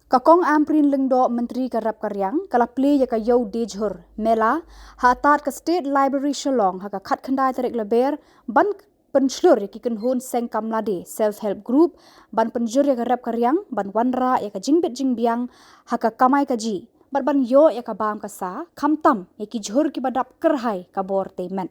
Kakong Ampareen lengdo Menteri Karap Karyang kala Plie ya ka Yo de Jhur Mela ha tat ka State Library Shillong ha ka khat khandai tarik leber ban penslur ya ki kenhun seng kamlade self help group ban penjur ya Karap Karyang ban wanra ya ka jingbet jingbiang ha ka kamai kaji ban yo ya ka bam ka sa khamtam ya ki Jhur ki badap kerhai ka bor temen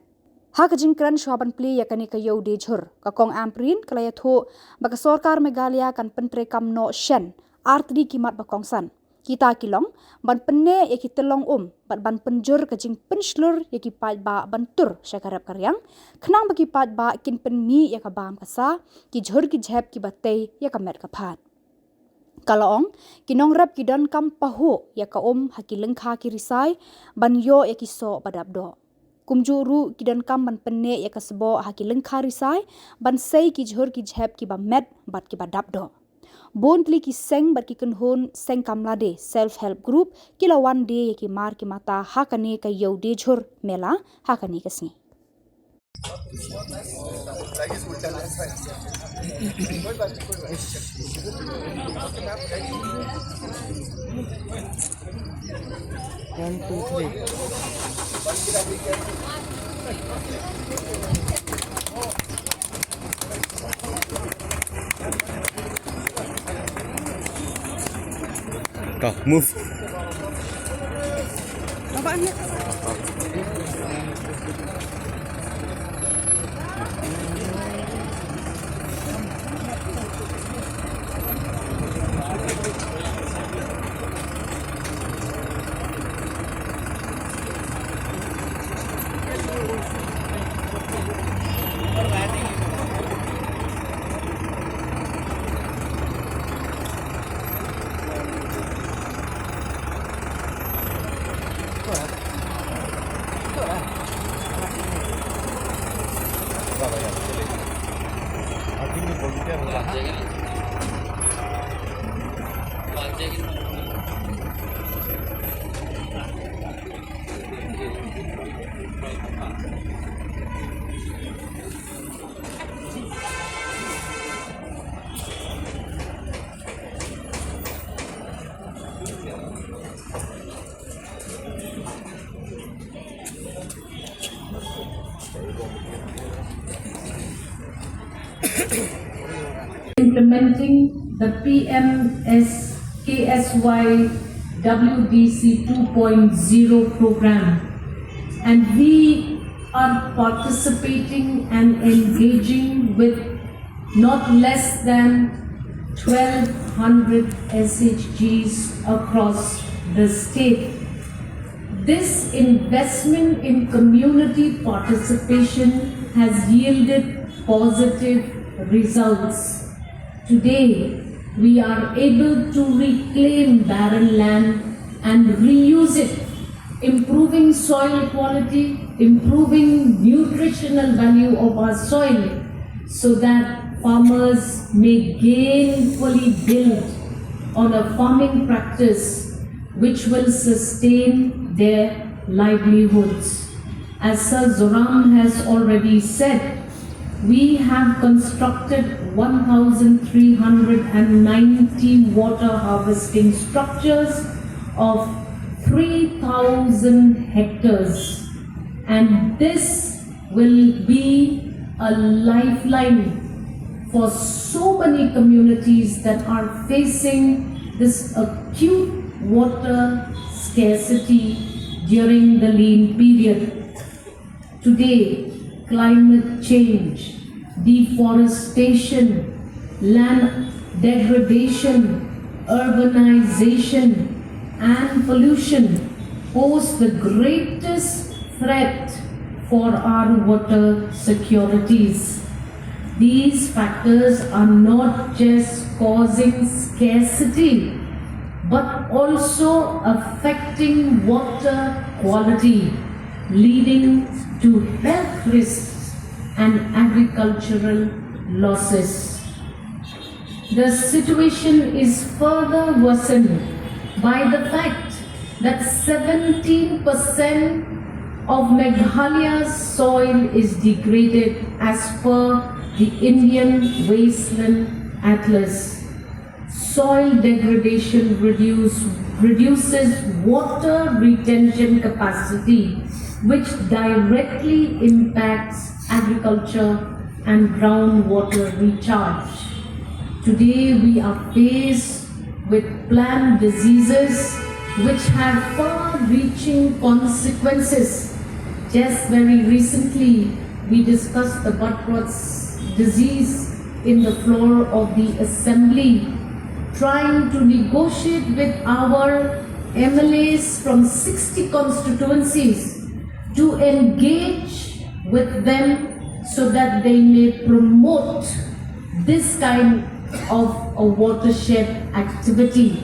ha ka jingkran shwaban Plie ya ka ni ka Yo de Jhur Kakong Ampareen kala ya tho baka sorkar Meghalaya kan pentre kamno shen artri kimat bakongsan kita kilong ban penne ya ki telong ban penjur ka jing penslur ya ki pat ba bantur syakarap karyang khnang baki pat ba kin penmi ya ka bam kasa ki Jhur ki jhep ki batei ya ka met ka phat kalong kinong rap ki don kam paho ya ka haki lengkha ki risai ban yo ya ki so badap do kumjuru ki don kam ban penne ya ka sebo haki lengkha risai ban sei ki Jhur ki jhep ki ba met bat ki badap do Bontli ki seng bat ki kenhun seng kamlade self help group kila one day ki mar ki mata hakane ka Yo de Jhur Mela hakane kasni Go, move. Apaan ya? Implementing the PMSKSY WDC 2.0 program, and we are participating and engaging with not less than 1,200 SHGs across the state. This investment in community participation has yielded positive results. Today, we are able to reclaim barren land and reuse it, improving soil quality, improving nutritional value of our soil, so that farmers may gainfully build on a farming practice which will sustain their livelihoods. As Sir Zoram has already said, we have constructed 1,390 water harvesting structures of 3,000 hectares, and this will be a lifeline for so many communities that are facing this acute water scarcity during the lean period. Today, climate change, deforestation, land degradation, urbanization, and pollution pose the greatest threat for our water securities. These factors are not just causing scarcity, but also affecting water quality, leading to health risks and agricultural losses. The situation is further worsened by the fact that 17% of Meghalaya's soil is degraded as per the Indian Wasteland Atlas. soil degradation reduces water retention capacity, which directly impacts agriculture and groundwater recharge. Today we are faced with plant diseases which have far-reaching consequences. Just very recently, we discussed the butterfly disease in the floor of the Assembly, trying to negotiate with our MLAs from 60 constituencies to engage with them so that they may promote this kind of a watershed activity.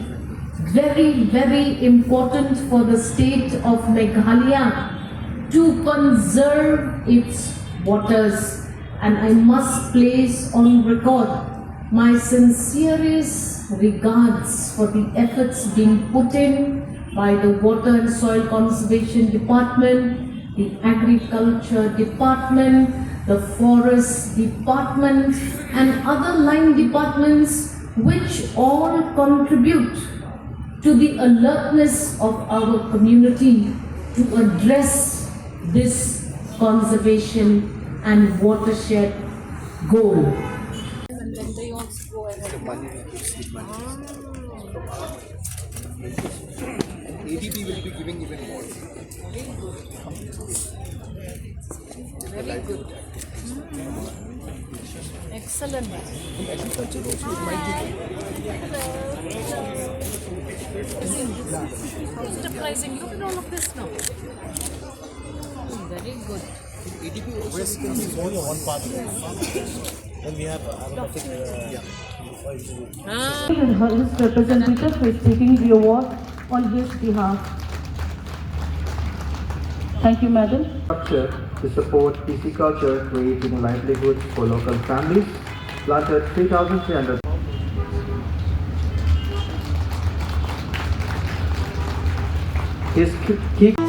Very, very important for the state of Meghalaya to conserve its waters. And I must place on record my sincerest regards for the efforts being put in by the Water and Soil Conservation Department, the Agriculture Department, the Forest Department, and other line departments which all contribute to the alertness of our community to address this conservation and watershed goal. And then they also go ahead. ADB will be giving even more. Very good. Excellent. In agriculture also it might be How's the pricing? Look at all of this now. Very good. ADB also Yes, this is only one part of it. Then we have aromatic oils. His representative who is taking the award on his behalf. Thank you, Madam. Structure to support pisciculture, creating livelihoods for local families, planted 3,300. His key